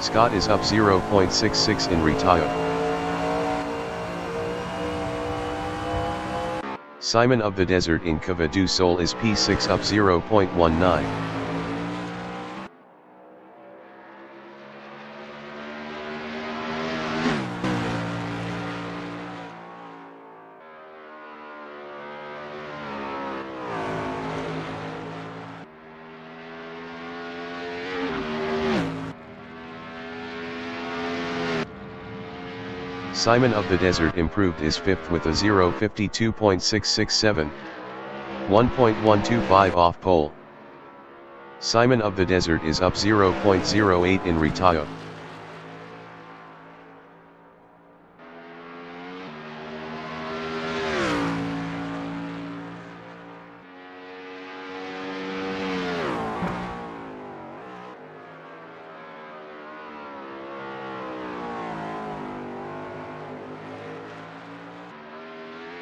Scott is up 0.66 in Retire. Simon of the Desert in Cava du Sol is P6 up 0.19. Simon of the Desert improved is 5th with a 0.52.667, 1.125 off pole. Simon of the Desert is up 0.08 in Retire.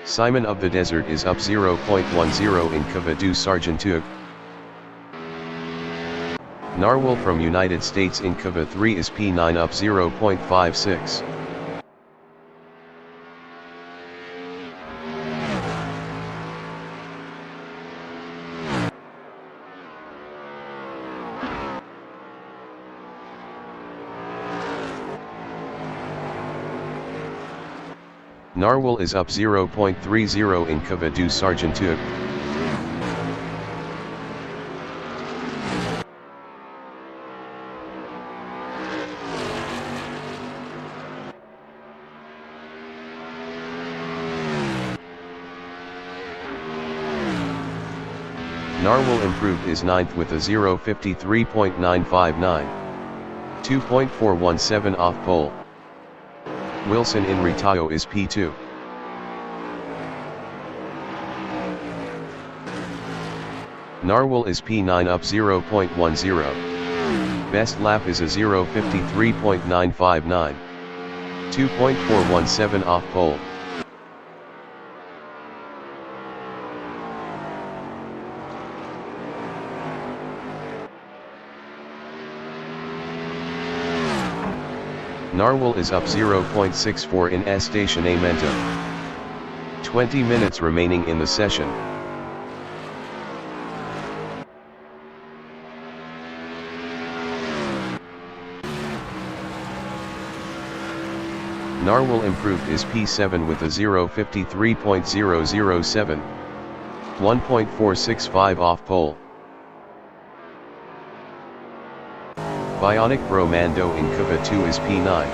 Simon of the Desert is up 0.10 in Cava du Sargentuc. Narwhal from United States in Cava 3 is P9 up 0.56. Narwhal is up 0.30 in Cava du Sargentuc. Narwhal improved is 9th with a 0.53.959, 2.417 off pole. Wilson in Retire is P2. Narwhal is P9 up 0.10. Best lap is a 0.53.959, 2.417 off pole. Narwhal is up 0.64 in S Station Amento. 20 minutes remaining in the session. Narwhal improved is P7 with a 0.53.007, 1.465 off pole. Bionic Bromando in Cava 2 is P9.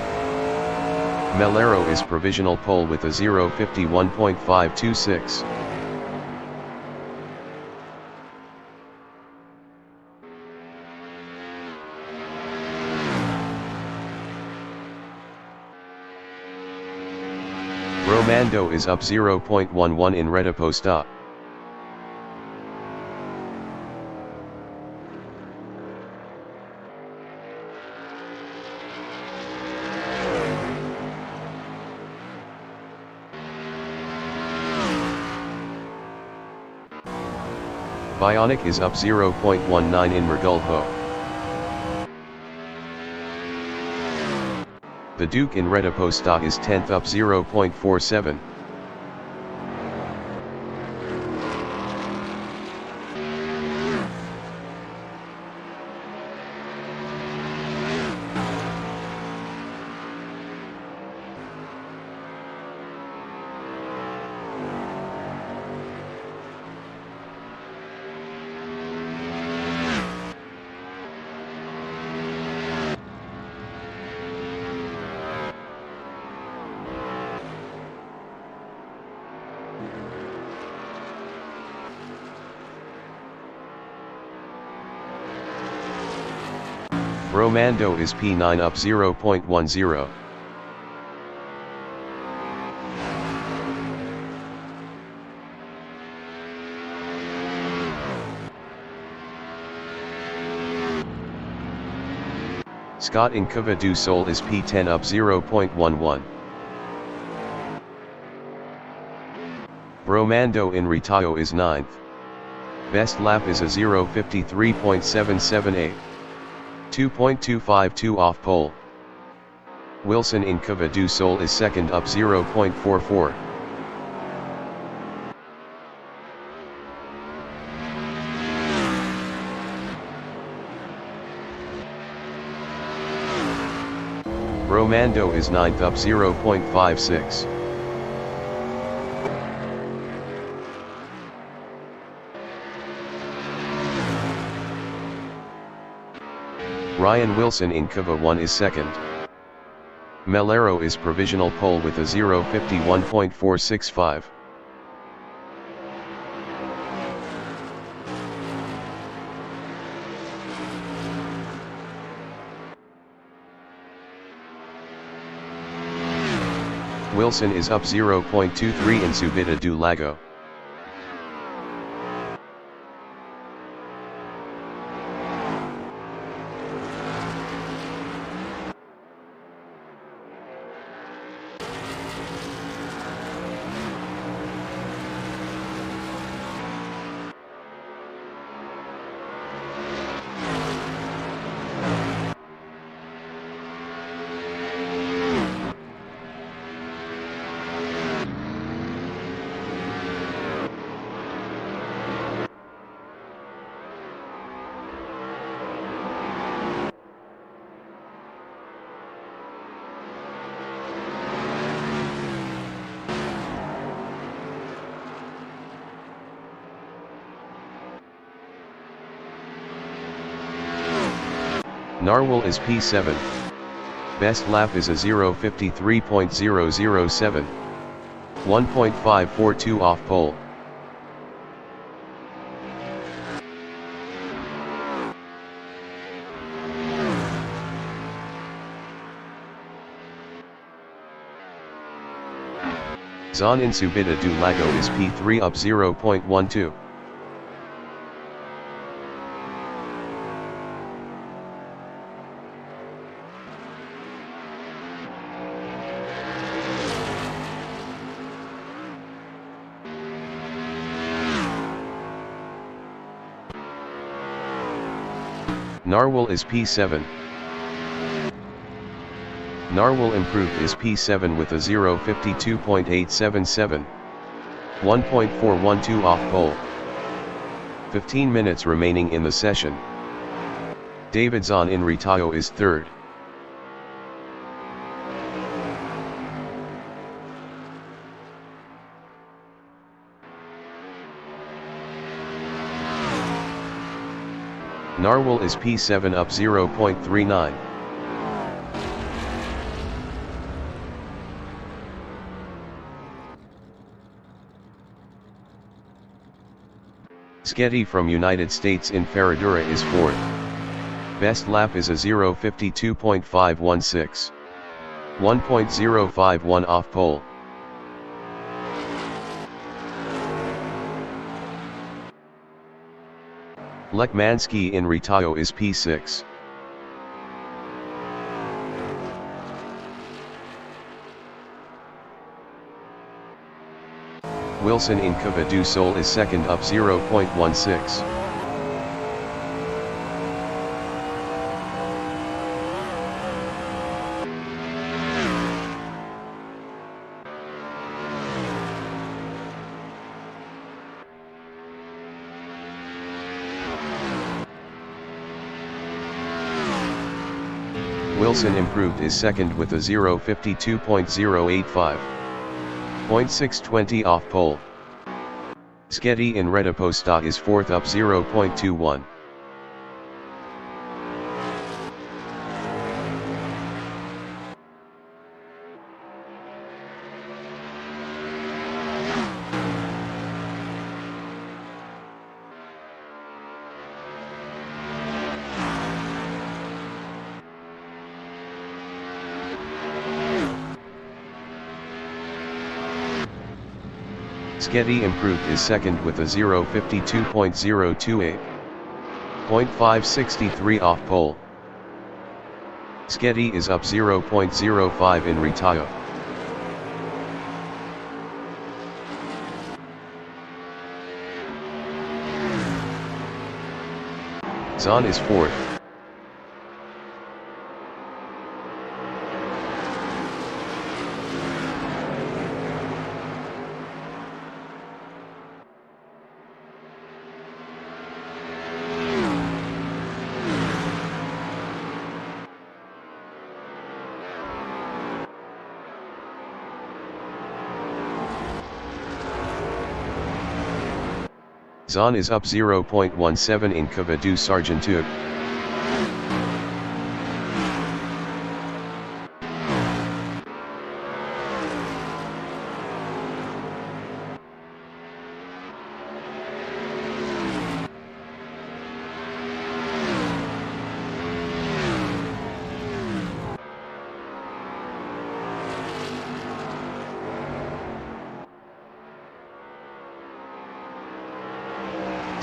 Melero is provisional pole with a 0.51.526. Bromando is up 0.11 in Rediposta. Bionic is up 0.19 in Merdulho. The Duke in Rediposta is 10th up 0.47. Bromando is P9 up 0.10. Scott in Cava du Sol is P10 up 0.11. Bromando in Retire is 9th. Best lap is a 0.53.778. 2.252 off pole. Wilson in Cova do Sol is second up 0.44. Romando is ninth up 0.56. Ryan Wilson in Cova 1 is second. Melero is provisional pole with a 0.51.465. Wilson is up 0.23 in Subida do Lago. Narwhal is P7. Best lap is a 0:53.007. 1.542 off pole. Zon in Subida do Lago is P3 up 0.12. Narwhal is P7. Narwhal improved is P7 with a 0:52.877. 1.412 off pole. 15 minutes remaining in the session. David Zahn in Retayo is third. Narwhal is P7 up 0.39. Sketty from United States in Ferradura is fourth. Best lap is a 0:52.516. 1.051 off pole. Lekmansky in Retayo is P6. Wilson in Cova do Sol is second up 0.16. Wilson improved is second with a 0:52.085. 0.620 off pole. Sketty in Rediposta is fourth up 0.21. Sketty improved is second with a 0:52.028. 0.563 off pole. Sketty is up 0.05 in Retayo. Zahn is fourth. Zon is up 0.17 in Cavadu Sargentug.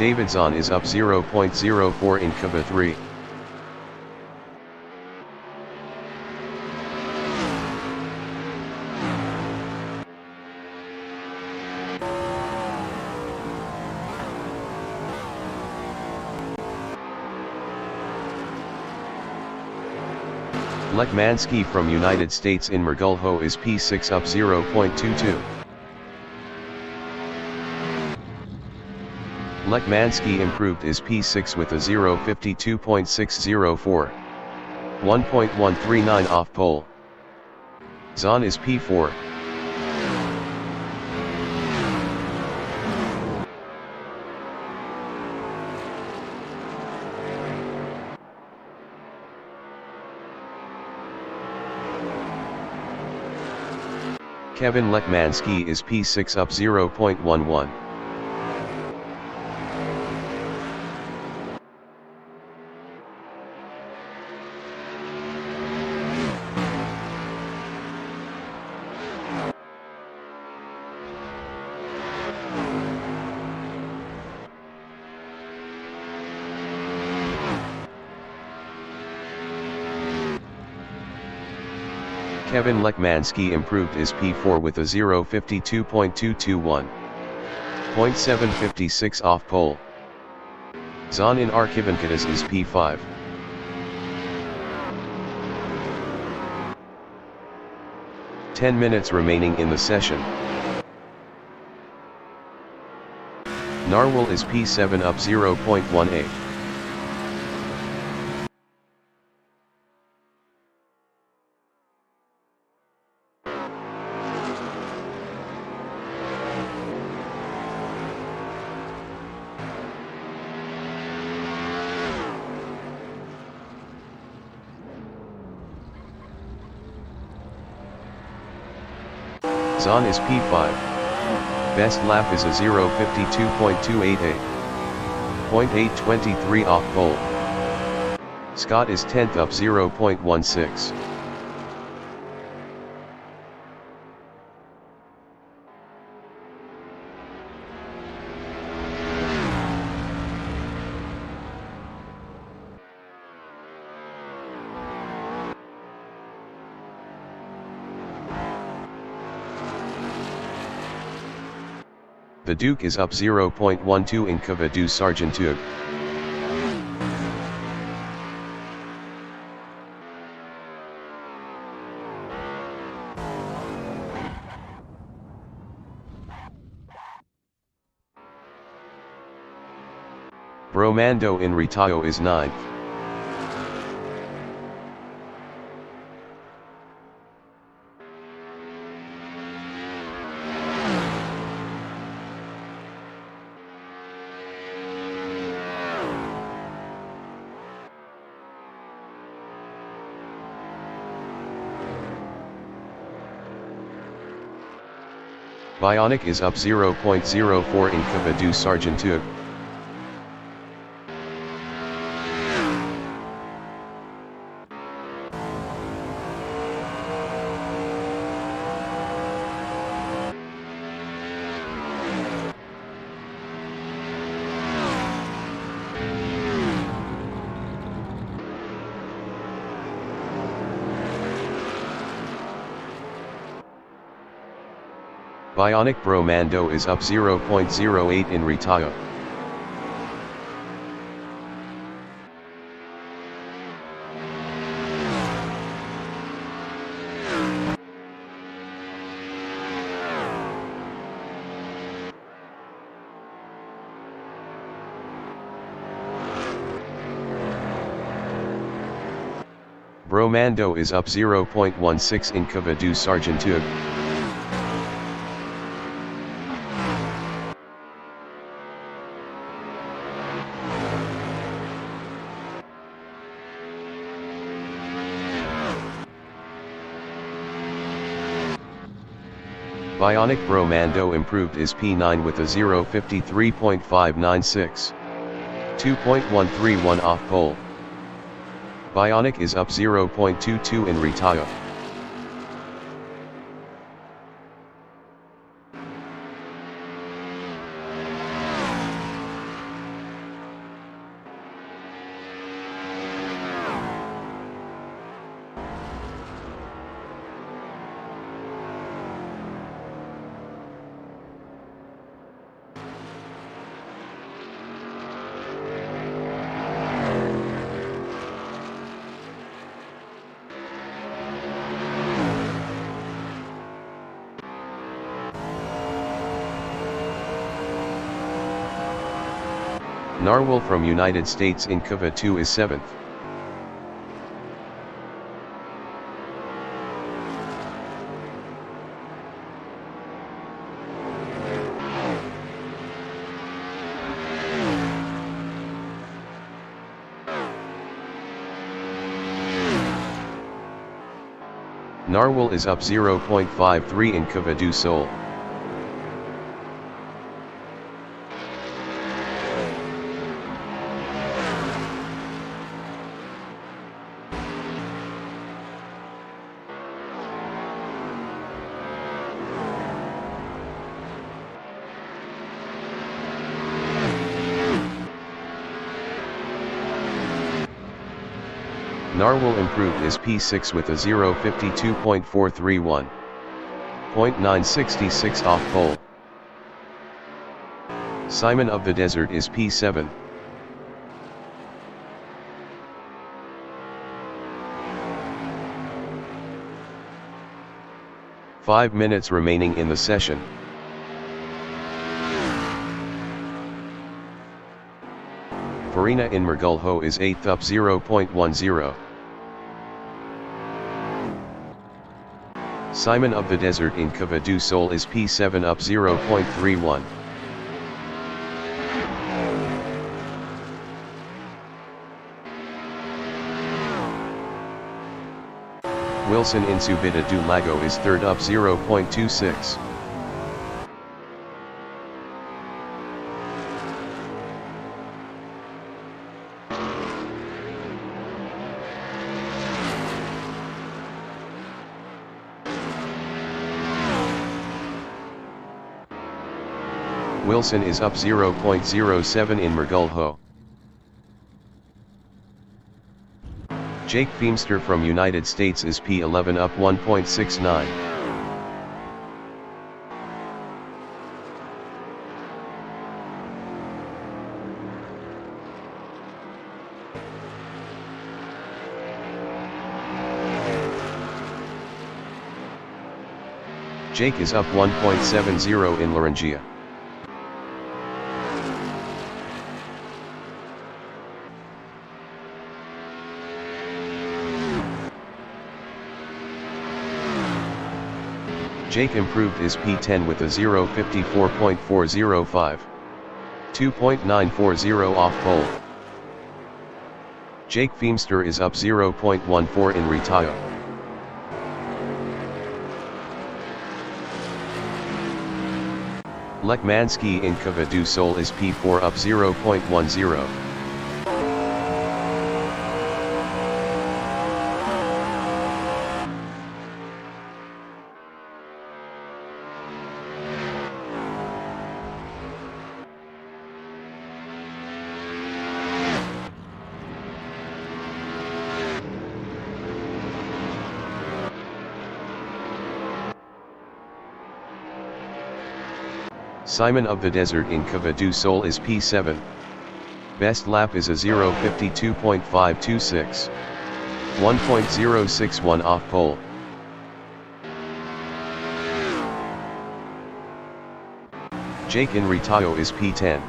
Davidson is up 0.04 in Kava 3. Lekmansky from United States in Mergulho is P6 up 0.22. Lekmansky improved is P6 with a 0.52.604. 1.139 off pole. Zon is P4. Kevin Lekmansky is P6 up 0.11. Kevin Lekmansky improved is P4 with a 0.52.221. 0.756 off pole. Zon in Arkivankatas is P5. Ten minutes remaining in the session. Narwhal is P7 up 0.18. Zon is P5. Best lap is a 0.52.288. 0.823 off pole. Scott is 10th up 0.16. The Duke is up 0.12 in Cavadu Sargentug. Bromando in Ritayo is 9th. Bionic is up 0.04 in Cavadu Sargentug. Bionic Bromando is up 0.08 in Ritayo. Bromando is up 0.16 in Cavadu Sargentug. Bionic Bro Mando improved is P9 with a 0:53.596. 2.131 off pole. Bionic is up 0.22 in retire. Narwhal from United States in Kava 2 is 7th. Narwhal is up 0.53 in Kava du Sol. Narwhal improved is P6 with a 0:52.431. 0.966 off pole. Simon of the Desert is P7. Five minutes remaining in the session. Farina in Mergulho is 8th up 0.10. Simon of the Desert in Kava du Sol is P7 up 0.31. Wilson in Subida do Lago is 3rd up 0.26. Wilson is up 0.07 in Mergulho. Jake Feemster from United States is P11 up 1.69. Jake is up 1.70 in Laranjia. Jake improved is P10 with a 0:54.405. 2.940 off pole. Jake Feemster is up 0.14 in retire. Lekmansky in Kava du Sol is P4 up 0.10. Simon of the Desert in Kava du Sol is P7. Best lap is a 0:52.526. 1.061 off pole. Jake in Retayo is P10.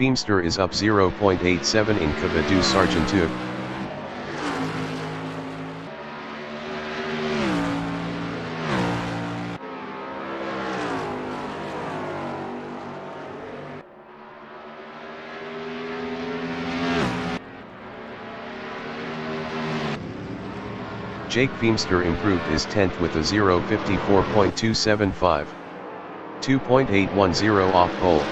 Feemster is up 0.87 in Cavadu Sargentug. Jake Feemster improved his 10th with a 0.54.275. 2.810 off pole.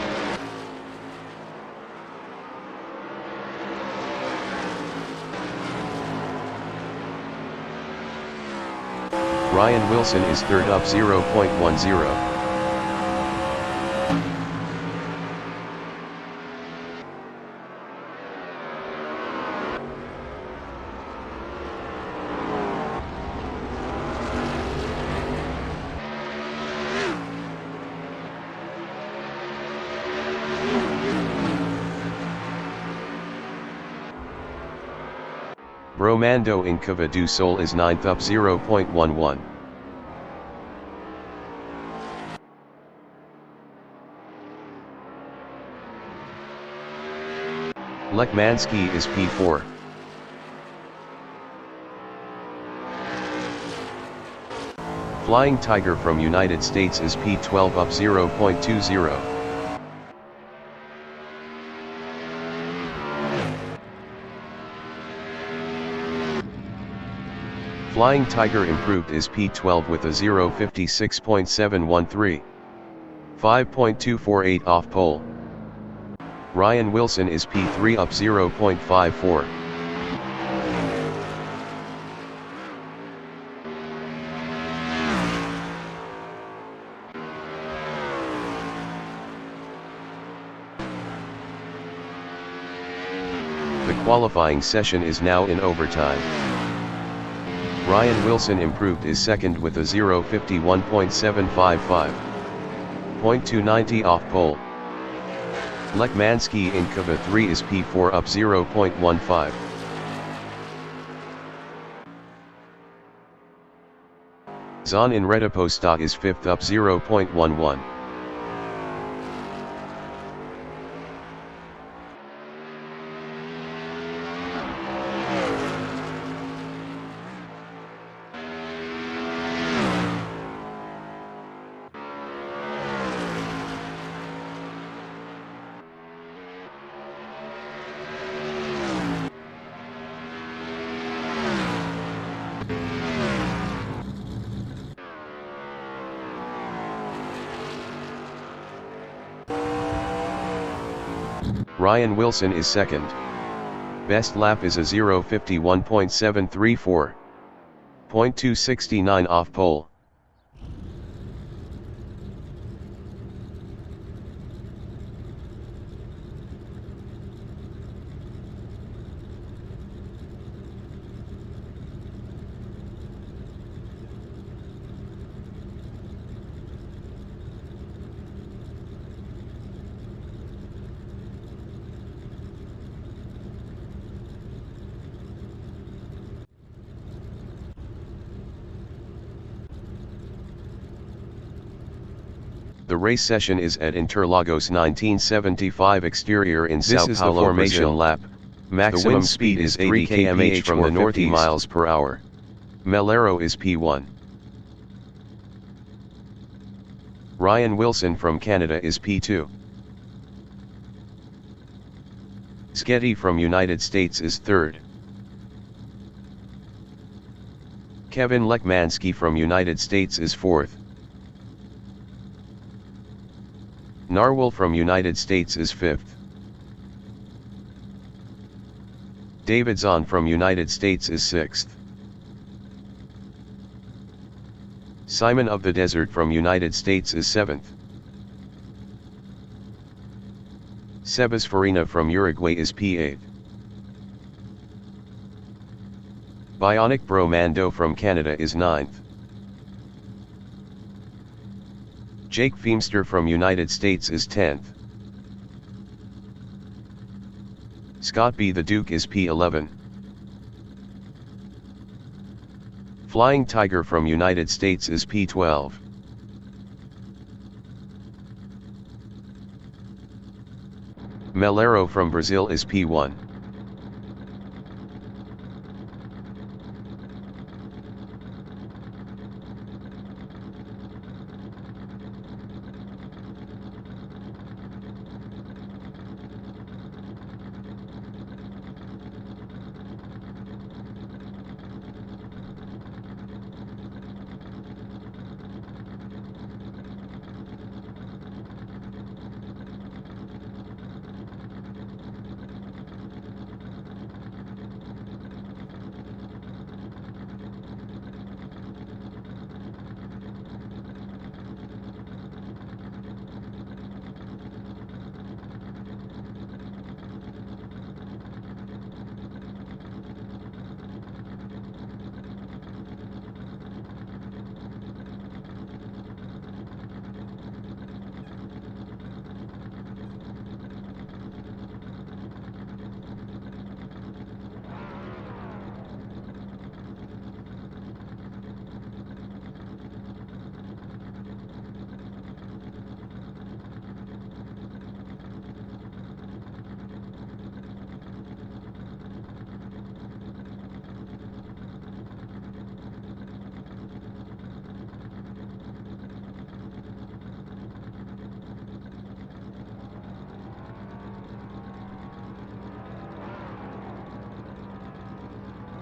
Ryan Wilson is third up 0.10. Bromando in Cavadu Sol is 9th up 0.11. Lekmansky is P4. Flying Tiger from United States is P12 up 0.20. Flying Tiger improved is P12 with a 0.56.713. 5.248 off pole. Ryan Wilson is P3 up 0.54. The qualifying session is now in overtime. Ryan Wilson improved his second with a 0.51.755. 0.290 off pole. Lekmansky in Kava 3 is P4 up 0.15. Zahn in Rediposta is 5th up 0.11. Ryan Wilson is second. Best lap is a 0.51.734. 0.269 off pole. The race session is at Interlagos 1975 exterior in Sao Paulo, This is the formation Brazil. lap. Maximum The wind speed is 80 80 km/h from the north 50 miles per hour. Melero is P1. Ryan Wilson from Canada is P2. Sketty from United States is third. Kevin Lekmansky from United States is fourth. Narwhal from United States is fifth. David Zahn from United States is sixth. Simon of the Desert from United States is seventh. Sebas Farina from Uruguay is P8. Bionic Bromando from Canada is 9th. Jake Feemster from United States is 10th. Scott B. the Duke is P11. Flying Tiger from United States is P12. Melero from Brazil is P1.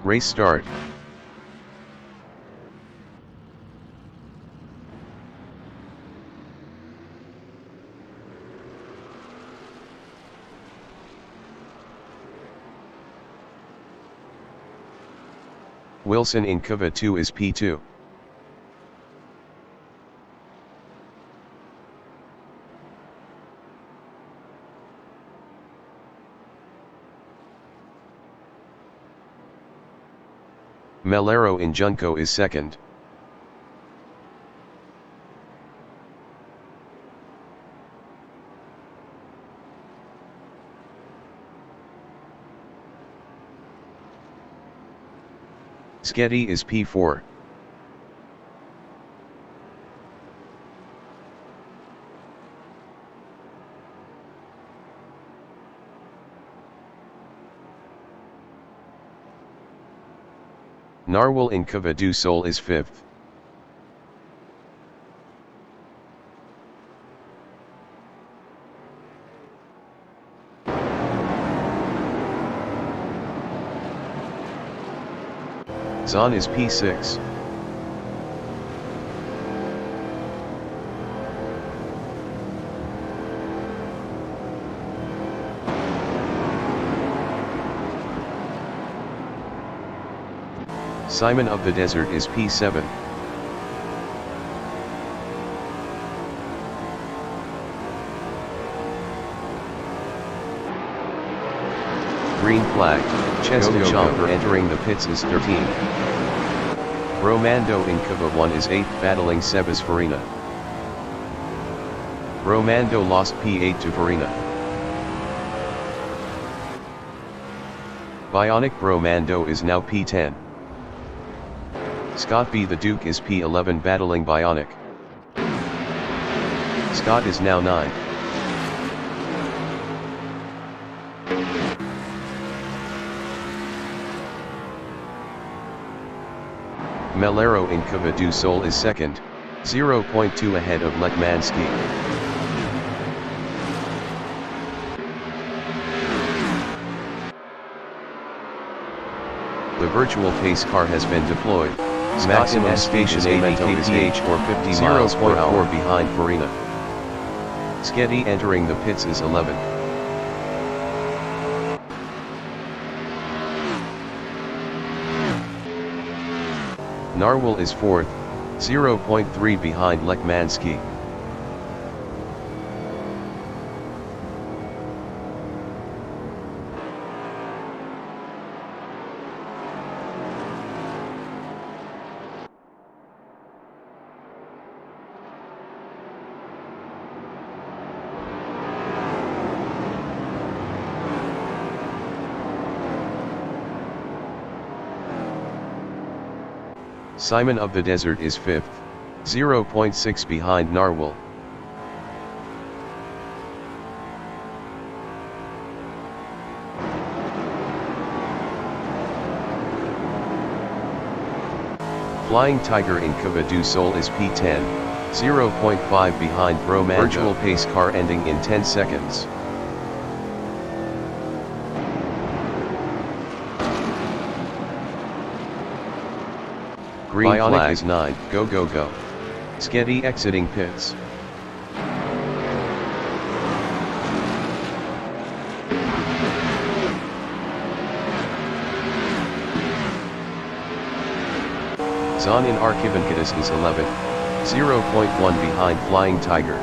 Race start. Wilson in Curva 2 is P2. Melero in Junco is second. Sketty is P4. Narwhal in Curva do Sol is fifth. Zon is P6. Simon of the Desert is P7. Green flag, Chesney Chomper entering the pits is 13. Romando in Curva 1 is 8th battling Sebas Farina. Romando lost P8 to Farina. Bionic Romando is now P10. Scott B. the Duke is P11 battling Bionic. Scott is now 9. Melero in Curva do Sol is second, 0.2 ahead of Lekmanski. The virtual pace car has been deployed. Maximum station 80 kph or 50 miles per hour behind Farina. Sketty entering the pits is 11. Narwhal is 4th, 0.3 behind Lekmanski. Simon of the Desert is 5th, 0.6 behind Narwhal. Flying Tiger in Cava do Sol is P10, 0.5 behind Bromando. Virtual pace car ending in 10 seconds. Green Bionic flag is 9, go go go. Sketty exiting pits. Zon in Archivankitas is 11, 0.1 behind Flying Tiger.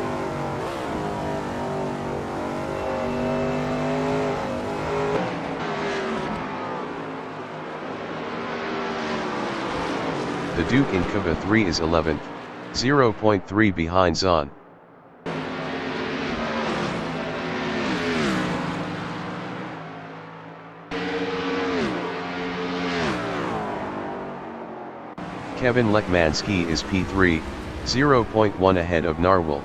The Duke in Cava 3 is 11th, 0.3 behind Zon. Kevin Lekmanski is P3, 0.1 ahead of Narwhal.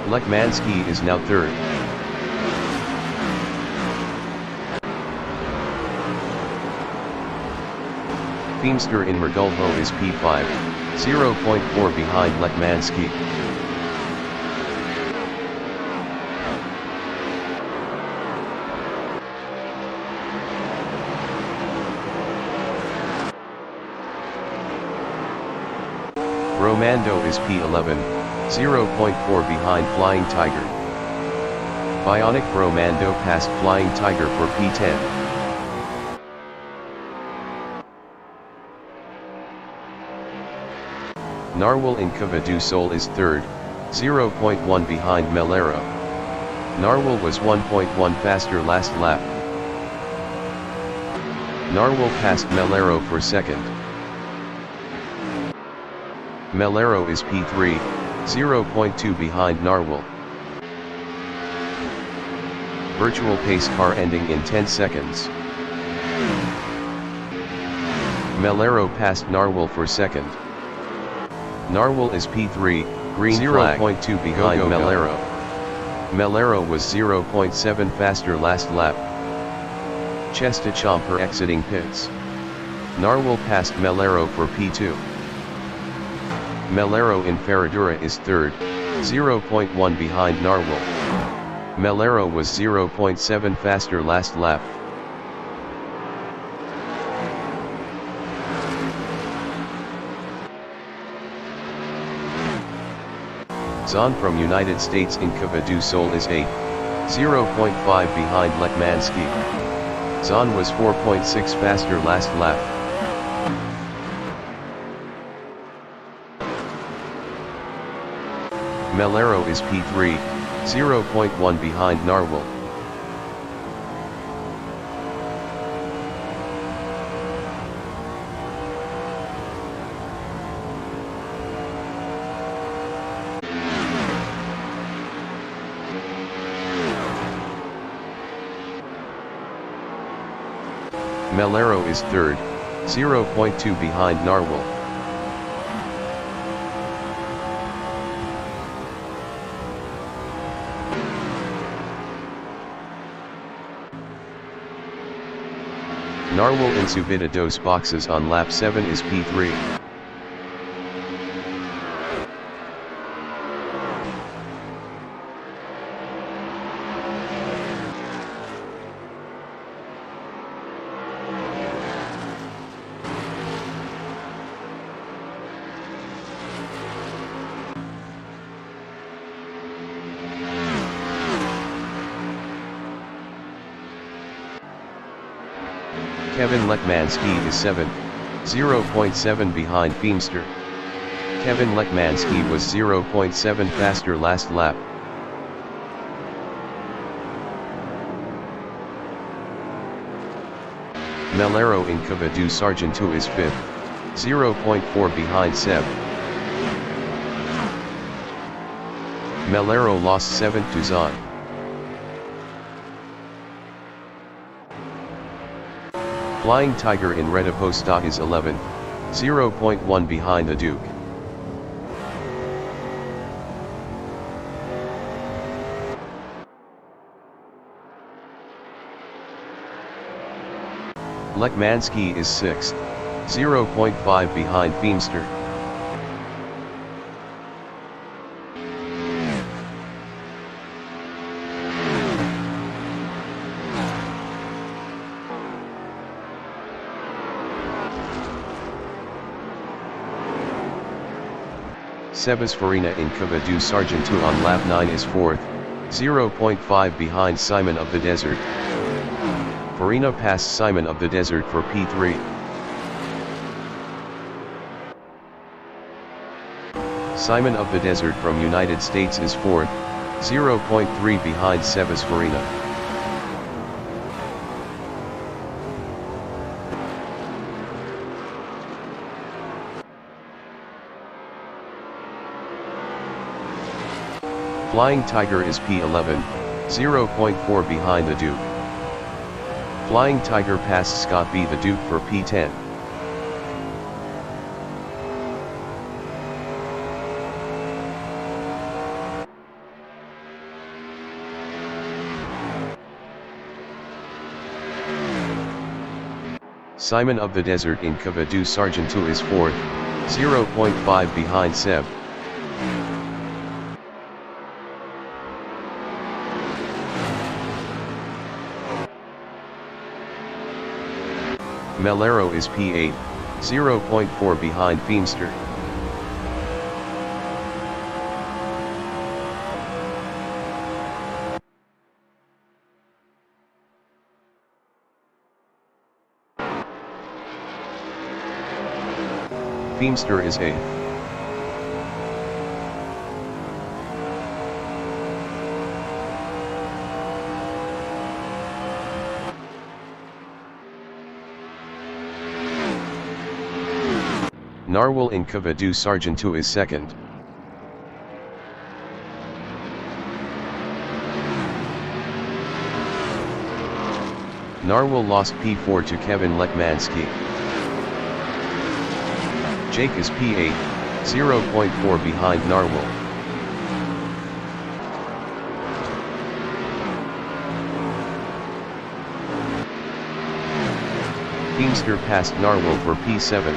Lekmanski is now third. Feemster in Mergulho is P5, 0.4 behind Lekmanski. Bromando is P11, 0.4 behind Flying Tiger. Bionic Bromando passed Flying Tiger for P10. Narwhal in Cava do Sol is third, 0.1 behind Melero. Narwhal was 1.1 faster last lap. Narwhal passed Melero for second. Melero is P3, 0.2 behind Narwhal. Virtual pace car ending in 10 seconds. Melero passed Narwhal for second. Narwhal is P3, green 0.2 behind Melero. Melero was 0.7 faster last lap. Chesta Chomper exiting pits. Narwhal passed Melero for P2. Melero in Ferradura is third, 0.1 behind Narwhal. Melero was 0.7 faster last lap. Zon from United States in Cava do Sol is 8, 0.5 behind Lekmanski. Zon was 4.6 faster last lap. Melero is P3, 0.1 behind Narwhal. Melero is third, 0.2 behind Narwhal. Narwhal in Subida dos boxes on lap 7 is P3. Kevin Lekmanski is 7th, 0.7 behind Feemster. Kevin Lekmanski was 0.7 faster last lap. Melero in Cava do Sargento is 5th, 0.4 behind Seb. Melero lost 7th to Zon. Flying Tiger in Rediposta is 11th, 0.1 behind the Duke. Lekmanski is 6th, 0.5 behind Feimster. Sebas Farina in Cova do Sargento on lap 9 is 4th, 0.5 behind Simon of the Desert. Farina passed Simon of the Desert for P3. Simon of the Desert from United States is 4th, 0.3 behind Sebas Farina. Flying Tiger is P11, 0.4 behind the Duke. Flying Tiger passed Scott B. the Duke for P10. Simon of the Desert in Cova do Sargento is 4th, 0.5 behind Seb. Melero is P8, 0.4 behind Feimster. Feimster is 8th. Narwhal in Cova do Sargento is 2nd. Narwhal lost P4 to Kevin Lekmansky. Jake is P8, 0.4 behind Narwhal. Feimster passed Narwhal for P7.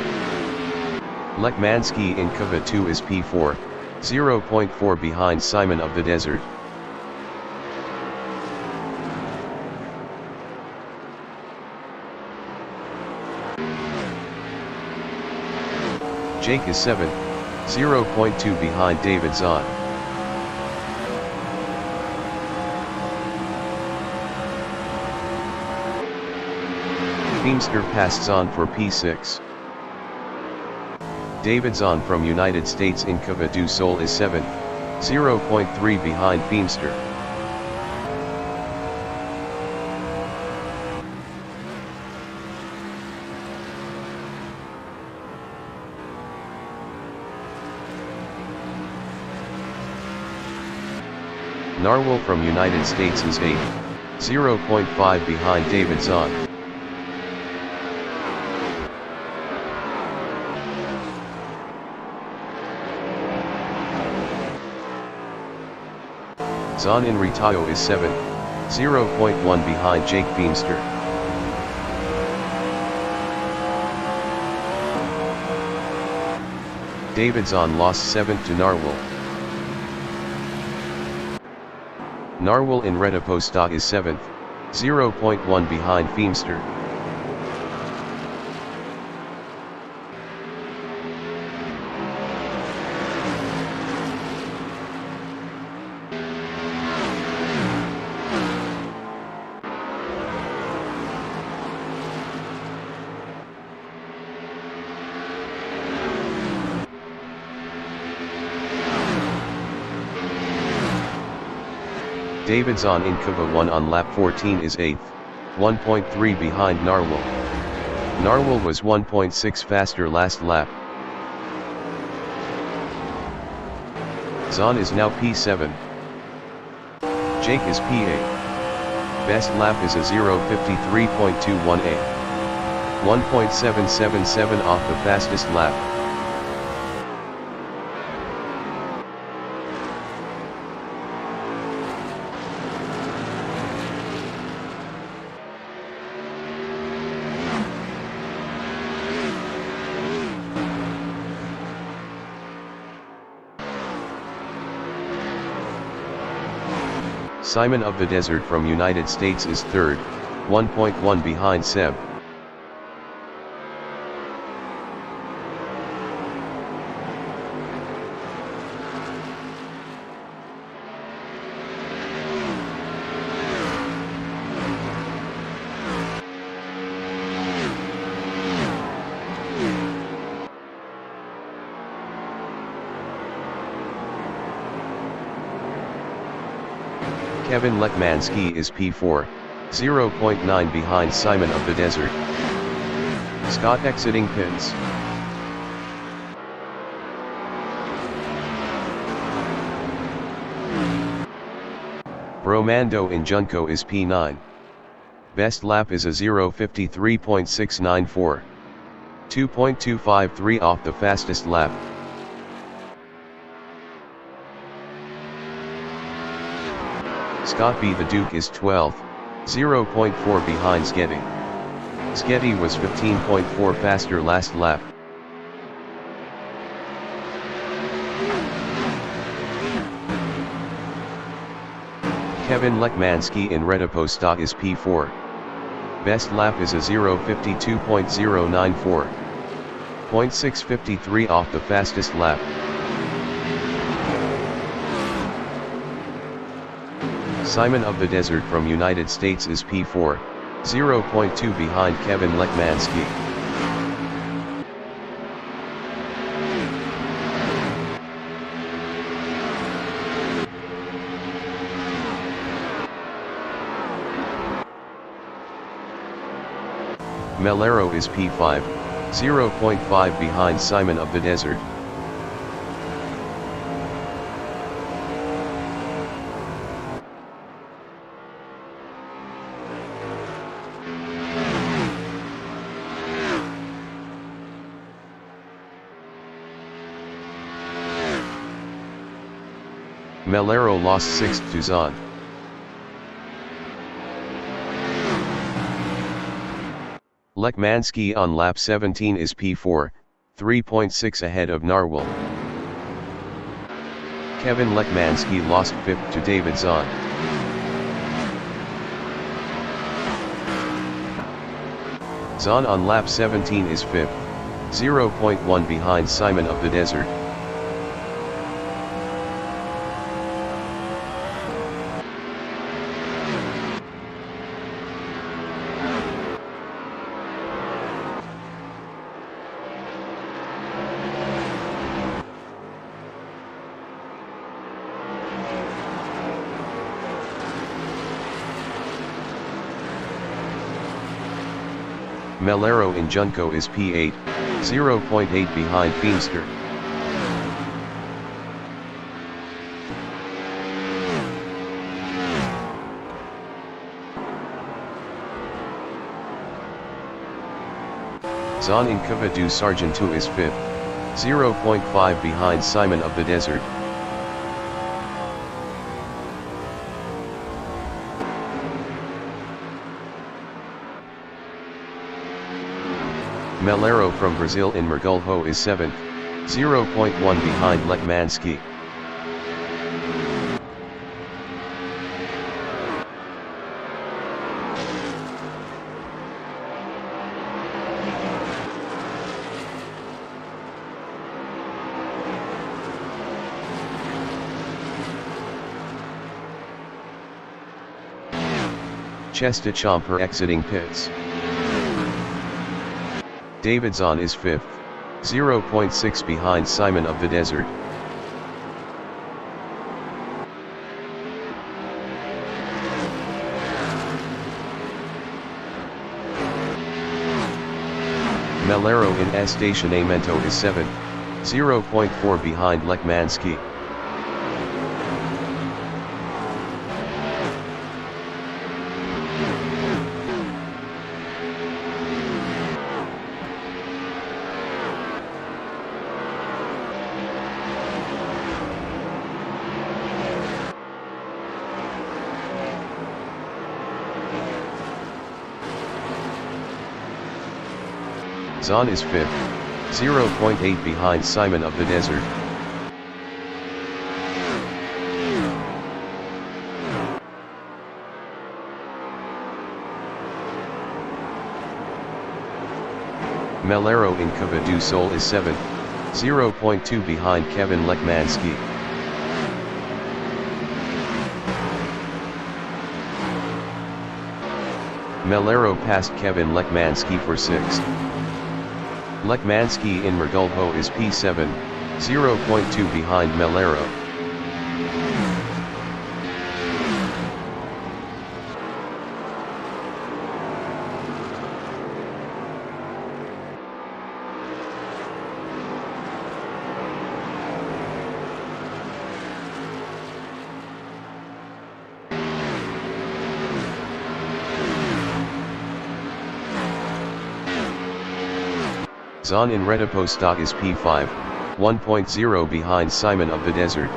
Lekmansky in Cova 2 is P4, 0.4 behind Simon of the Desert. Jake is 7th, 0.2 behind David Zahn. Feimster passed Zahn for P6. David Zahn from United States in Cova do Sol is 7th, 0.3 behind Feimster. Narwhal from United States is 8th, 0.5 behind David Zahn. Zahn in Retayo is 7th, 0.1 behind Jake Feimster. David Zahn lost 7th to Narwhal. Narwhal in Retaposta is 7th, 0.1 behind Feimster. David Zahn in Cova 1 on lap 14 is 8th, 1.3 behind Narwhal. Narwhal was 1.6 faster last lap. Zahn is now P7. Jake is P8. Best lap is a 0:53.21a. 1.777 off the fastest lap. Simon of the Desert from United States is third, 1.1 behind Seb. Kevin Lekmanski is P4, 0.9 behind Simon of the Desert. Scott exiting pits. Bromando in Junco is P9. Best lap is a 0:53.694. 2.253 off the fastest lap. Scott B. the Duke is 12th, 0.4 behind Sketty. Sketty was 15.4 faster last lap. Kevin Lekmanski in Rediposta is P4. Best lap is a 0:52.094. 0.653 off the fastest lap. Simon of the Desert from United States is P4, 0.2 behind Kevin Lekmanski. Melero is P5, 0.5 behind Simon of the Desert. Melero lost 6th to Zahn. Lekmanski on lap 17 is P4, 3.6 ahead of Narwhal. Kevin Lekmanski lost 5th to David Zahn. Zahn on lap 17 is 5th, 0.1 behind Simon of the Desert. Melero in Junco is P8, 0.8 behind Feimster. Zahn in Cava do Sargento is 5th, 0.5 behind Simon of the Desert. Melero from Brazil in Mergulho is 7th, 0.1 behind Lekmanski. Chestichamper exiting pits. David Zahn is 5th, 0.6 behind Simon of the Desert. Melero in Estacionamento is 7th, 0.4 behind Lekmanski. Zahn is 5th, 0.8 behind Simon of the Desert. Melero in Cova do Sol is 7th, 0.2 behind Kevin Lekmanski. Melero passed Kevin Lekmanski for 6th. Lekmanski in Mergulho is P7, 0.2 behind Melero. Zon in Retiposta is P5, 1.0 behind Simon of the Desert.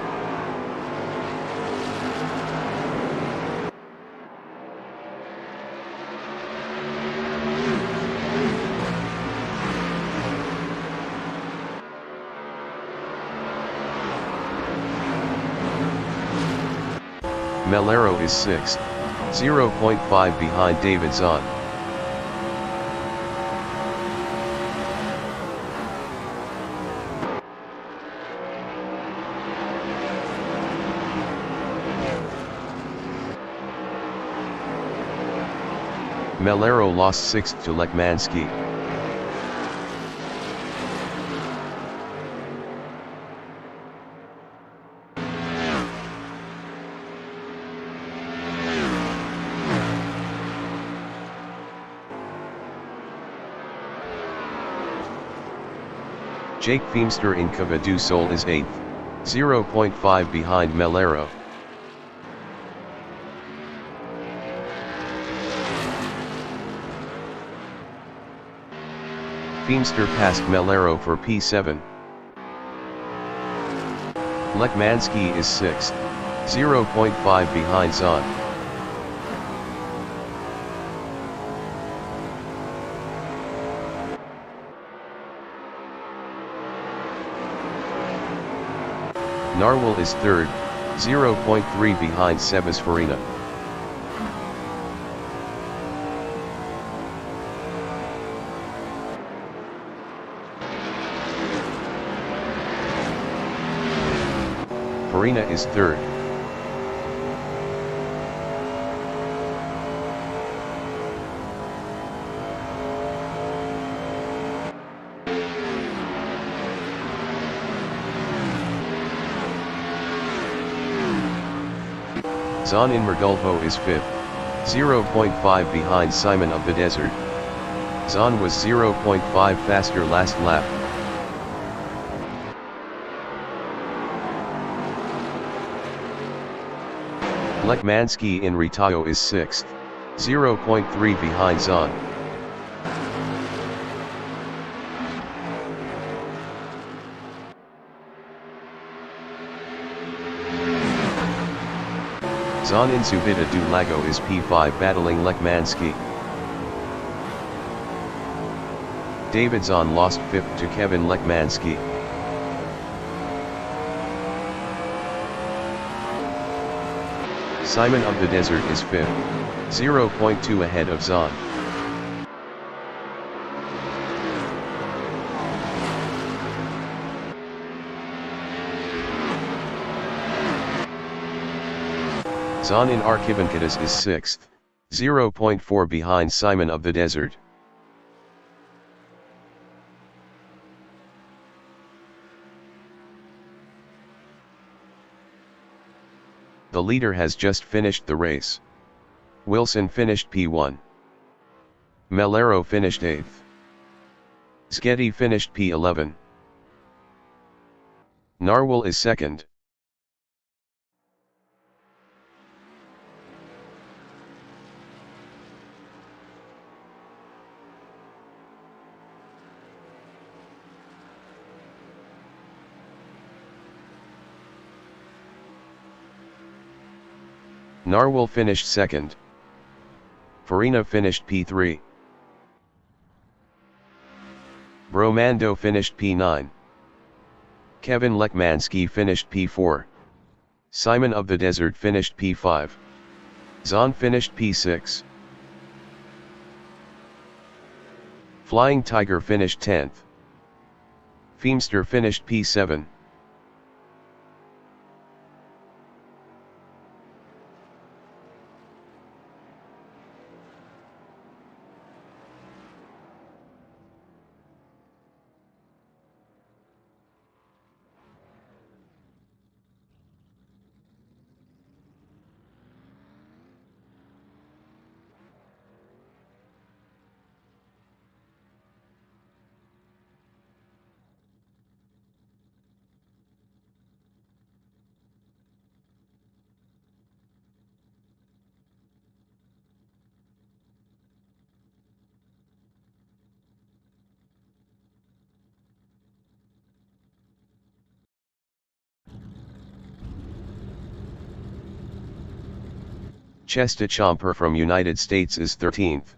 Melero is 6th, 0.5 behind David Zon. Melero lost 6th to Lekmanski. Jake Feemster in Cova do Sol is 8th, 0.5 behind Melero. Feemster passed Melero for P7. Lekmanski is 6th, 0.5 behind Zon. Narwhal is 3rd, 0.3 behind Sebas Farina. Farina is 3rd. Zon in Mergulho is 5th, 0.5 behind Simon of the Desert. Zon was 0.5 faster last lap. Lekmanski in Retayo is 6th, 0.3 behind Zon. Zon in Subida do Lago is P5 battling Lekmanski. David Zon lost 5th to Kevin Lekmanski. Simon of the Desert is 5th, 0.2 ahead of Zon. Zon in Arquibancadas is 6th, 0.4 behind Simon of the Desert. The leader has just finished the race. Wilson finished P1. Melero finished 8th. Sketty finished P11. Narwhal is 2nd. Narwhal finished 2nd. Farina finished P3. Bromando finished P9. Kevin Lekmanski finished P4. Simon of the Desert finished P5. Zon finished P6. Flying Tiger finished 10th. Feimster finished P7. Chesta Chomper from United States is 13th.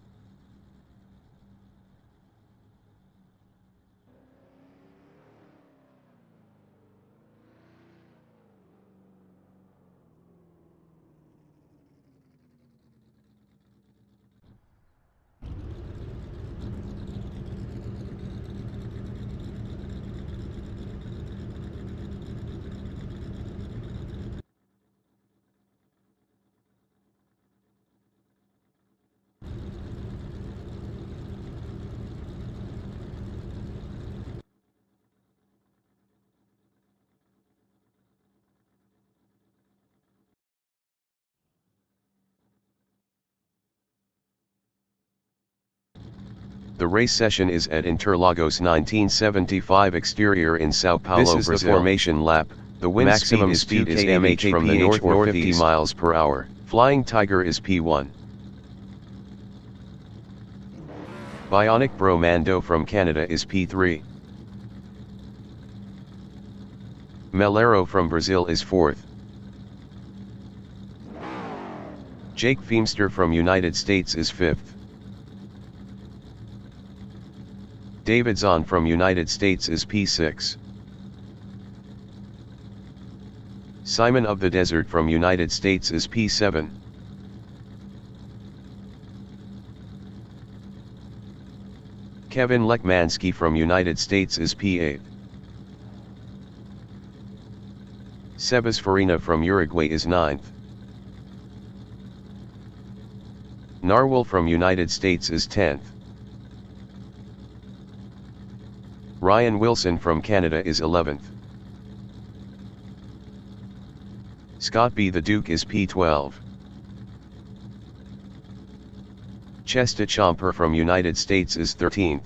The race session is at Interlagos 1975 exterior in Sao Paulo, Brazil. This is the formation lap. The wind maximum speed is 2 km/h from the north or 50 miles per hour. Flying Tiger is P1. Bionic Bro Mando from Canada is P3. Melero from Brazil is 4th. Jake Feimster from United States is 5th. David Zahn from United States is P6. Simon of the Desert from United States is P7. Kevin Lekmansky from United States is P8. Sebas Farina from Uruguay is 9th. Narwhal from United States is 10th. Ryan Wilson from Canada is 11th. Scott B. the Duke is P12. Chesta Chomper from United States is 13th.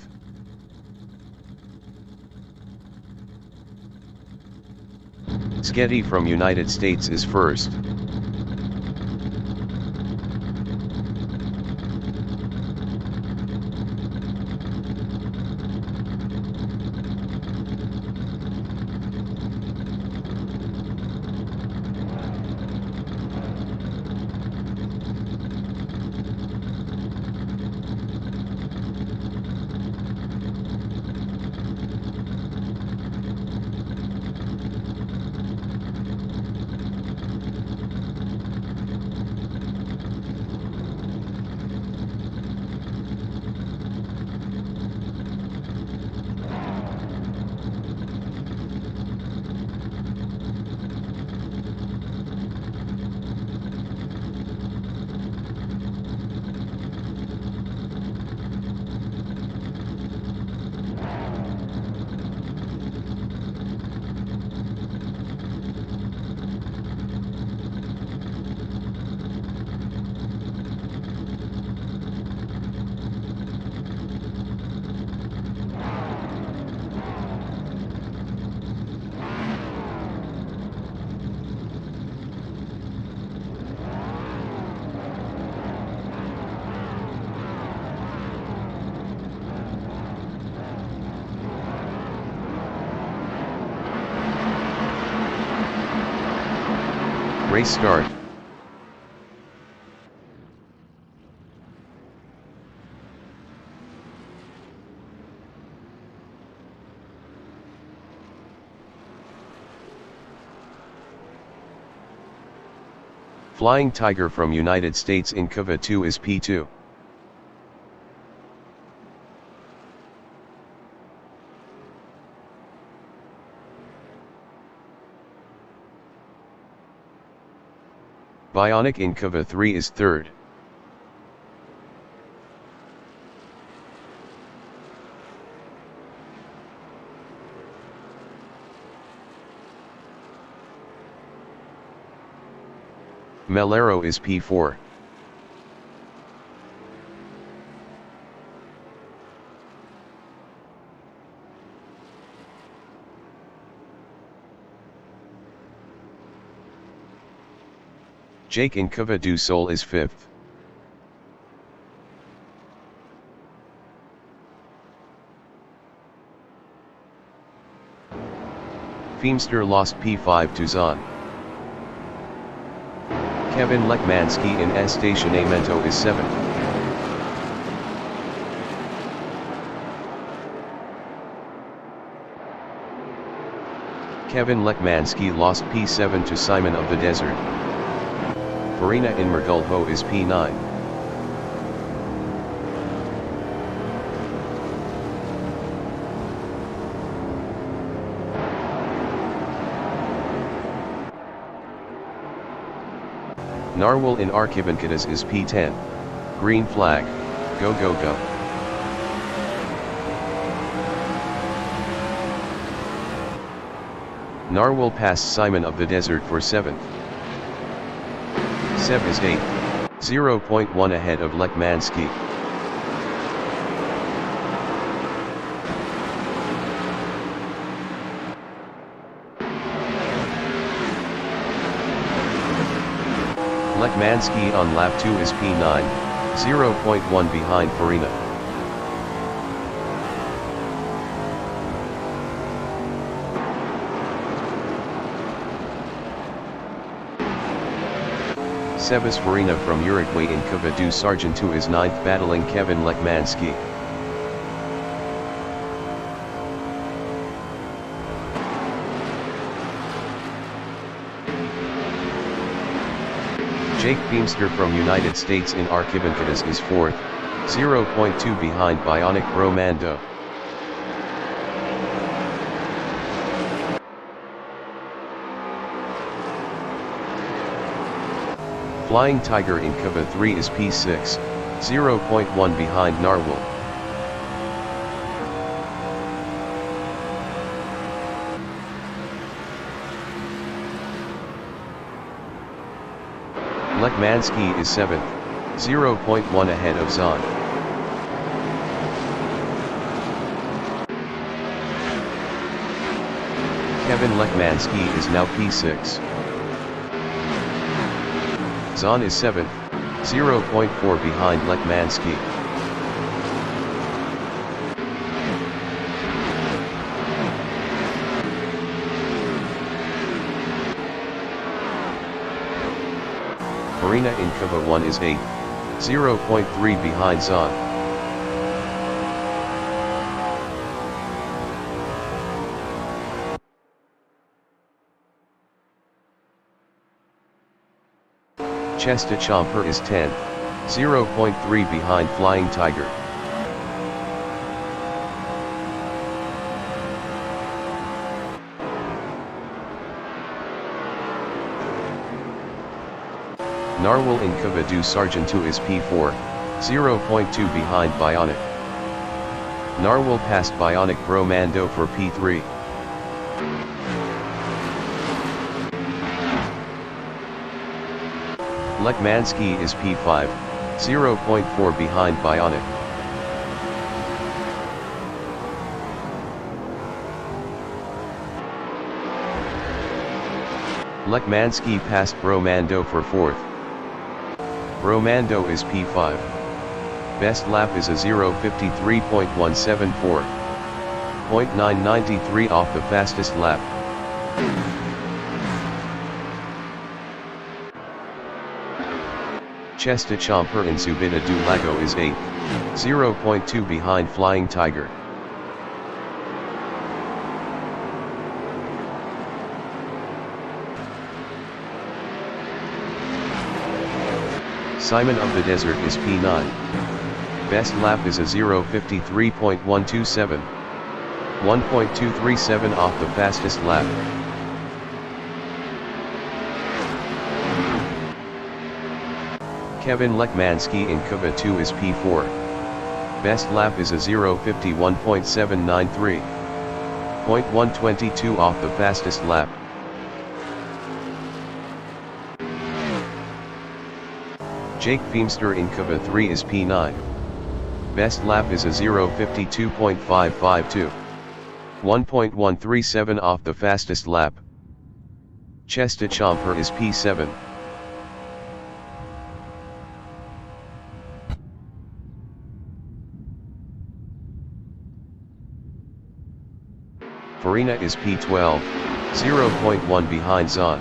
Sketty from United States is 1st. Race start. Flying Tiger from United States in Kava 2 is P2. Bionic in Kava 3 is third. Melero is P4. Jake in Kava du Sol is 5th. Feemster lost P5 to Zahn. Kevin Lekmansky in Estacionamento is 7th. Kevin Lekmansky lost P7 to Simon of the Desert. Farina in Mergulho is P9. Narwhal in Archibancadas is P10. Green flag. Go go go. Narwhal passed Simon of the Desert for 7th. Seb is 8th, 0.1 ahead of Lekmansky. Lekmansky on lap 2 is P9, 0.1 behind Farina. Sebas Farina from Uruguay in Kava du Sargento is 9th, battling Kevin Lekmansky. Jake Feemster from United States in Archibancadas is 4th, 0.2 behind Bionic Romando. Flying Tiger in Kava 3 is P6, 0.1 behind Narwhal. Lekmansky is 7th, 0.1 ahead of Zahn. Kevin Lekmansky is now P6. Zahn is 7th, 0.4 behind Lekmansky. Farina in Kava 1 is 8th, 0.3 behind Zahn. Chesta Chomper is 10th, 0.3 behind Flying Tiger. Narwhal in Kava du Sargento is P4, 0.2 behind Bionic. Narwhal passed Bionic Romando for P3. Lekmansky is P5, 0.4 behind Bionic. Lekmansky passed Romando for 4th. Romando is P5. Best lap is a 0:53.174. 0.993 off the fastest lap. Chesta Chomper in Subida do Lago is 8th, 0.2 behind Flying Tiger. Simon of the Desert is P9. Best lap is a 0:53.127. 1.237 off the fastest lap. Kevin Lekmanski in Kuba 2 is P4. Best lap is a 0:51.793. 0.122 off the fastest lap. Jake Feemster in Kuba 3 is P9. Best lap is a 0:52.552. 1.137 off the fastest lap. Chesta Chomper is P7. Farina is P12, 0.1 behind Zahn.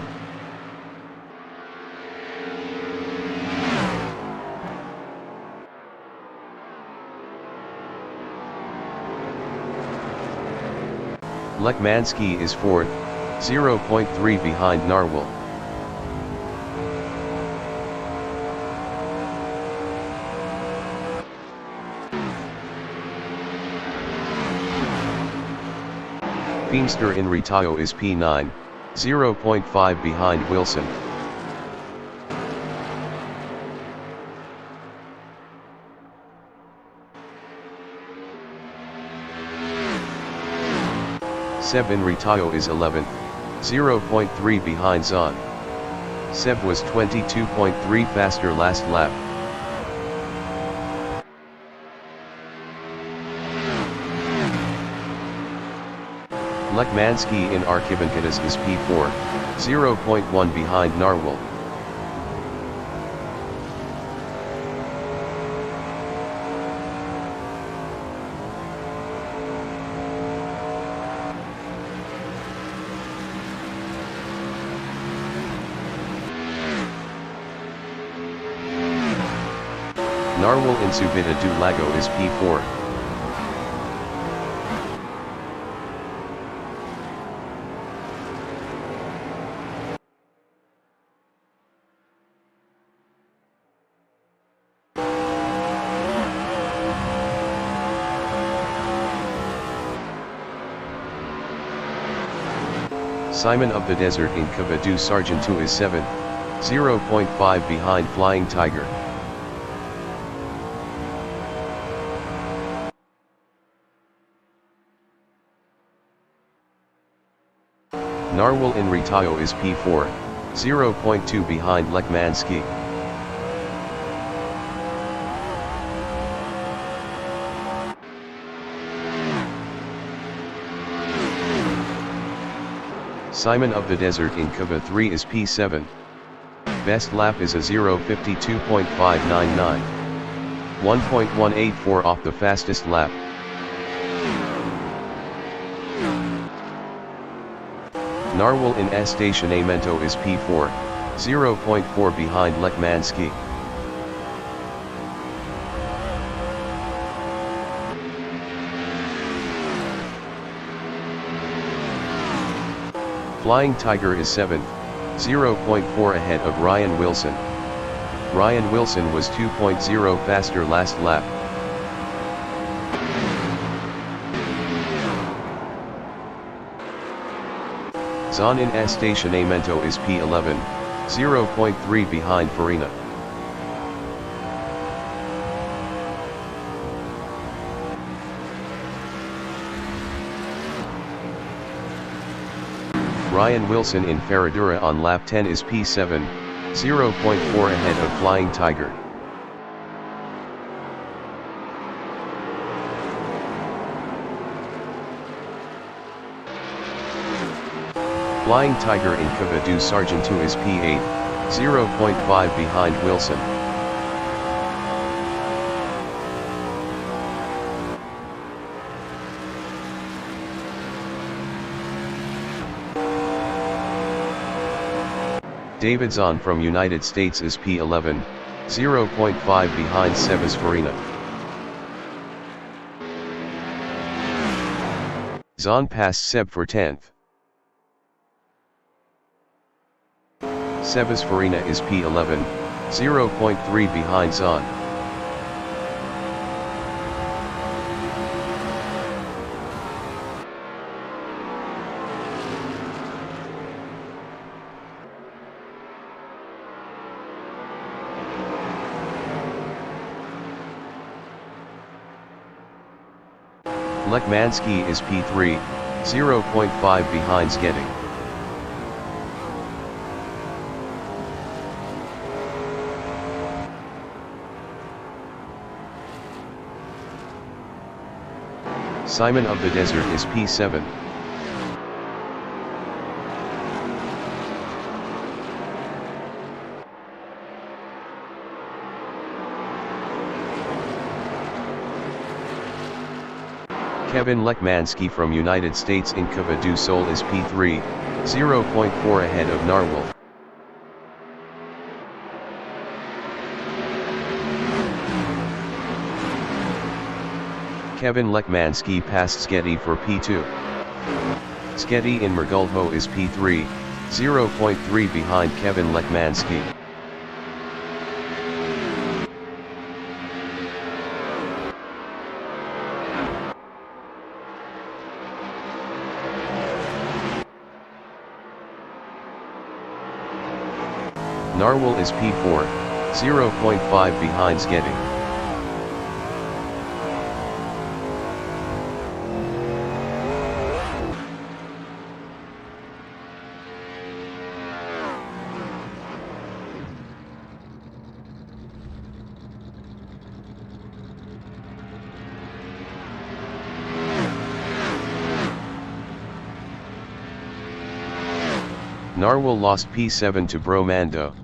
Lekmanski is 4th, 0.3 behind Narwhal. Feemster in Retayo is P9, 0.5 behind Wilson. Seb in Retayo is 11th, 0.3 behind Zahn. Seb was 22.3 faster last lap. Lekmanski in Arkivankatas is P4, 0.1 behind Narwhal. Narwhal in Subida do Lago is P4. Simon of the Desert in Cuba do Sargento is 7th, 0.5 behind Flying Tiger. Narwhal in Retayo is P4, 0.2 behind Lekmanski. Simon of the Desert in Cuba 3 is P7. Best lap is a 0:52.599. 1.184 off the fastest lap. Narwhal in Estacionamento is P4, 0.4 behind Lekmanski. Flying Tiger is 7th, 0.4 ahead of Ryan Wilson. Ryan Wilson was 2.0 faster last lap. Zahn in Estacionamento is P11, 0.3 behind Farina. Ryan Wilson in Ferradura on lap 10 is P7, 0.4 ahead of Flying Tiger. Flying Tiger in Cuba do Sargento is P8, 0.5 behind Wilson. David Zahn from United States is P11, 0.5 behind Sebas Farina. Zahn passed Seb for 10th. Sebas Farina is P11, 0.3 behind Zahn. Lekmansky is P3, 0.5 behind Sketty. Simon of the Desert is P7. Kevin Lekmansky from United States in Cava du Sol is P3, 0.4 ahead of Narwhal. Kevin Lekmansky passed Sketty for P2. Sketty in Mergulho is P3, 0.3 behind Kevin Lekmansky. Narwhal is P4, 0.5 behind Sketty. Narwhal lost P7 to Bromando.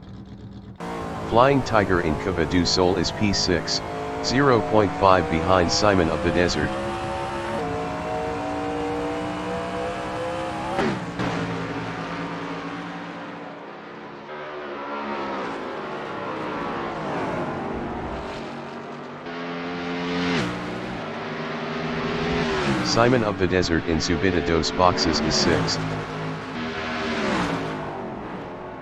Flying Tiger in Cava du Sol is P6, 0.5 behind Simon of the Desert. Simon of the Desert in Subida dos Boxes is 6th.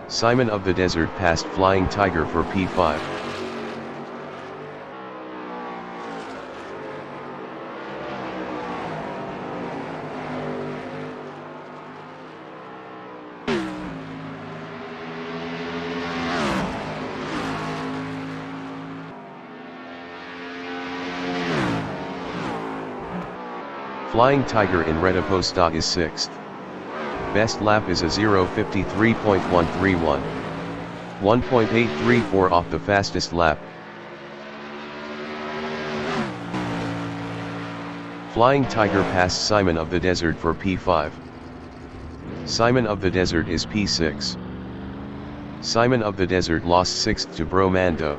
Simon of the Desert passed Flying Tiger for P5. Flying Tiger in Rediposta is 6th. Best lap is a 0:53.131. 1.834 off the fastest lap. Flying Tiger passed Simon of the Desert for P5. Simon of the Desert is P6. Simon of the Desert lost 6th to Bromando.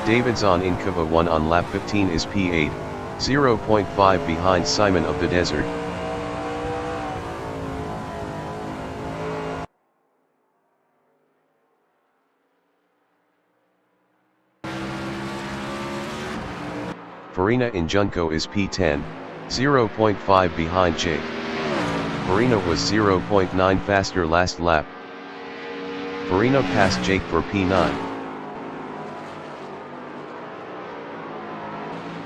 Davidson in Cava 1 on lap 15 is P8, 0.5 behind Simon of the Desert. Farina in Junco is P10, 0.5 behind Jake. Farina was 0.9 faster last lap. Farina passed Jake for P9.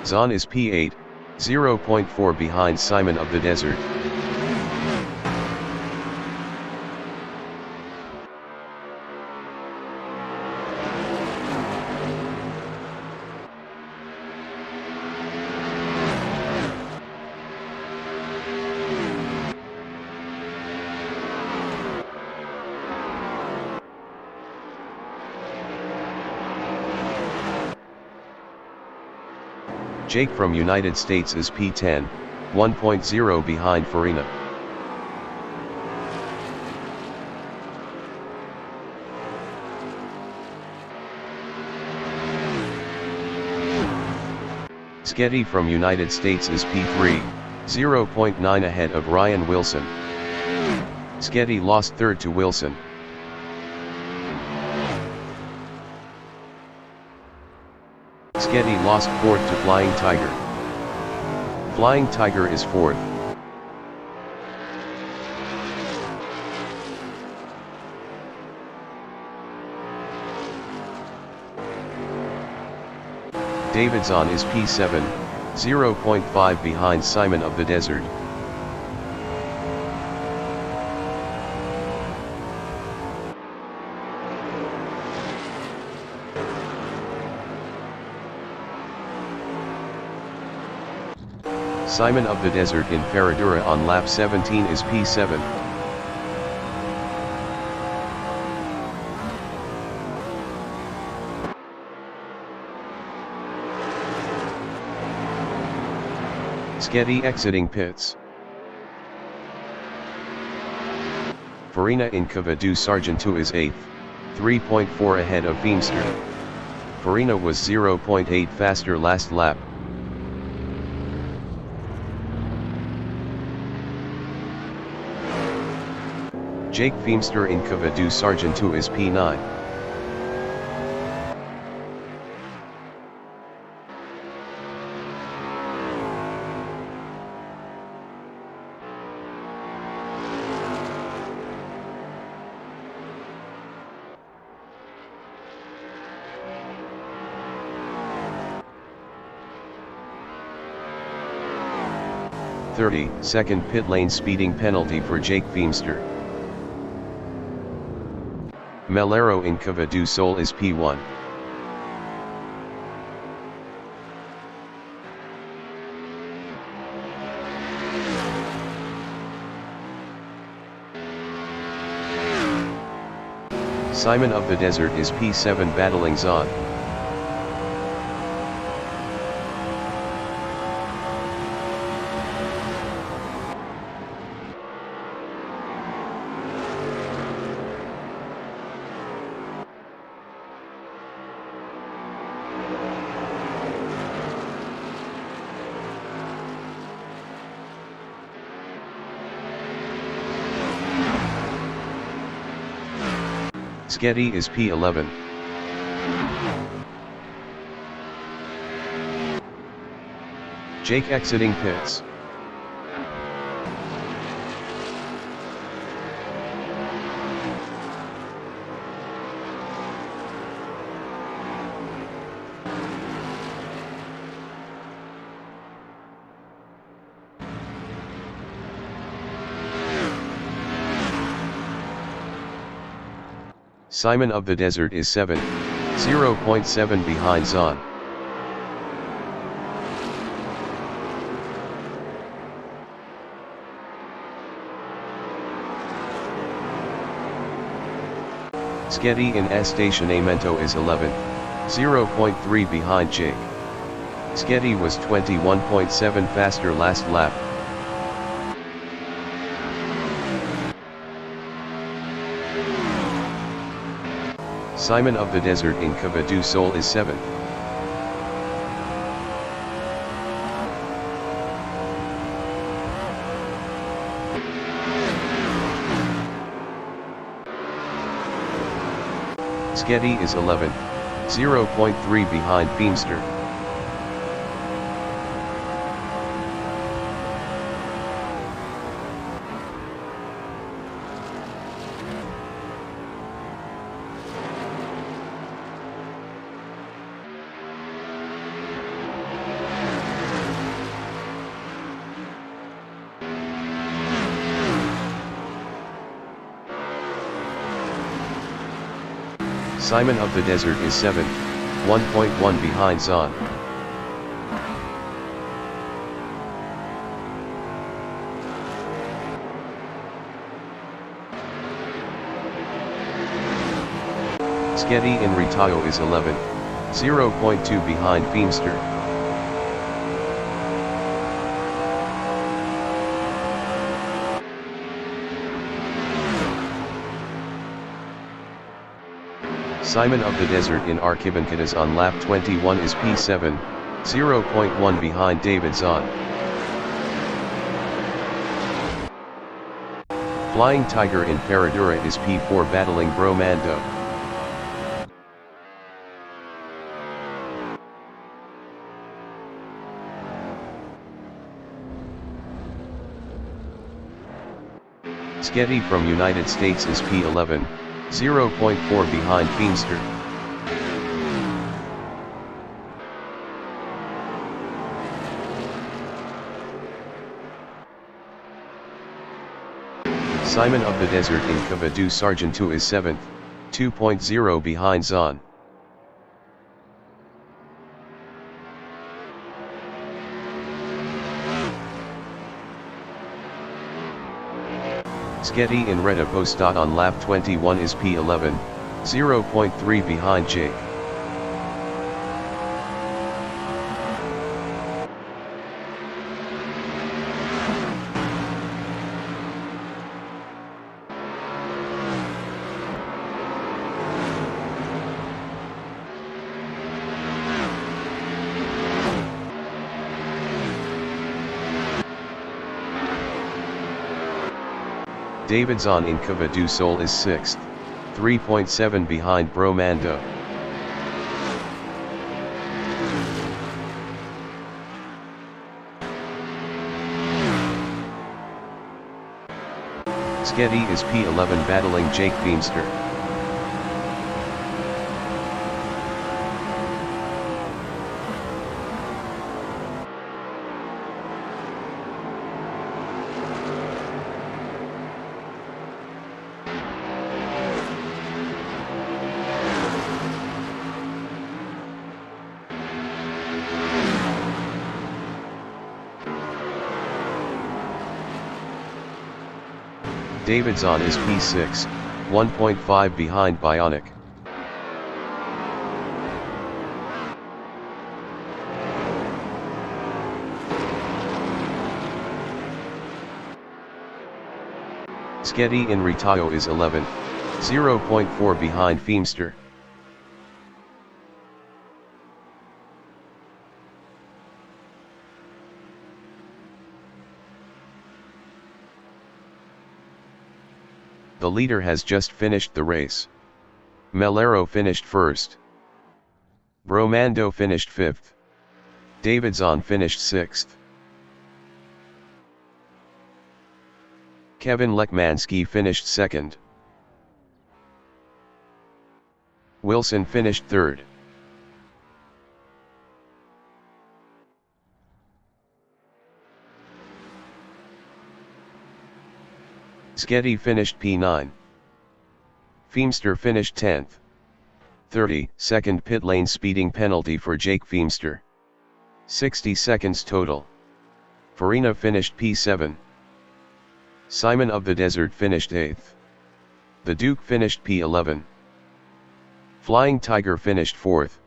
Zahn is P8, 0.4 behind Simon of the Desert. Jake from United States is P10, 1.0 behind Farina. Sketty from United States is P3, 0.9 ahead of Ryan Wilson. Sketty lost 3rd to Wilson. Sketty lost 4th to Flying Tiger. Flying Tiger is 4th. Davidson is P7, 0.5 behind Simon of the Desert. Simon of the Desert in Ferradura on lap 17 is P7. Sketty exiting pits. Farina in Cavadu Sargentu is 8th, 3.4 ahead of Feemster. Farina was 0.8 faster last lap. Jake Feemster in Cavadu Sargentu is P9. Second pit lane speeding penalty for Jake Feemster. Melero in Cavadu Sol is P1. Simon of the Desert is P7 battling Zon. Sketty is P11. Jake exiting pits. Simon of the Desert is 7, 0.7 behind Zon. Sketty in Estacionamiento is 11, 0.3 behind Jake. Sketty was 21.7 faster last lap. Simon of the Desert in Cavadu Sol is 7th. Sketty is 11th, 0.3 behind Feemster. Simon of the Desert is 7th, 1.1 behind Zon. Sketty in Retayo is 11th, 0.2 behind Feemster. Simon of the Desert in Arquibancadas on lap 21 is P7, 0.1 behind Davidson. Flying Tiger in Ferradura is P4 battling Bromando. Sketty from United States is P11, 0.4 behind Feemster. Simon of the Desert in Cavadu Sargentu is 7th, 2.0 behind Zahn. Sketty in Reda Postat on lap 21 is P11, 0.3 behind Jake. David Zahn in Cavadu Sol is 6th, 3.7 behind Bromando. Sketty is P11 battling Jake Feemster. David Zahn is P6, 1.5 behind Bionic. Sketty in Ritago is 11th, 0.4 behind Feemster. The leader has just finished the race. Melero finished 1st. Bromando finished 5th. David Zahn finished 6th. Kevin Lekmanski finished 2nd. Wilson finished 3rd. Sketty finished P9. Feemster finished 10th. 30-second pit lane speeding penalty for Jake Feemster. 60 seconds total. Farina finished P7. Simon of the Desert finished 8th. The Duke finished P11. Flying Tiger finished 4th.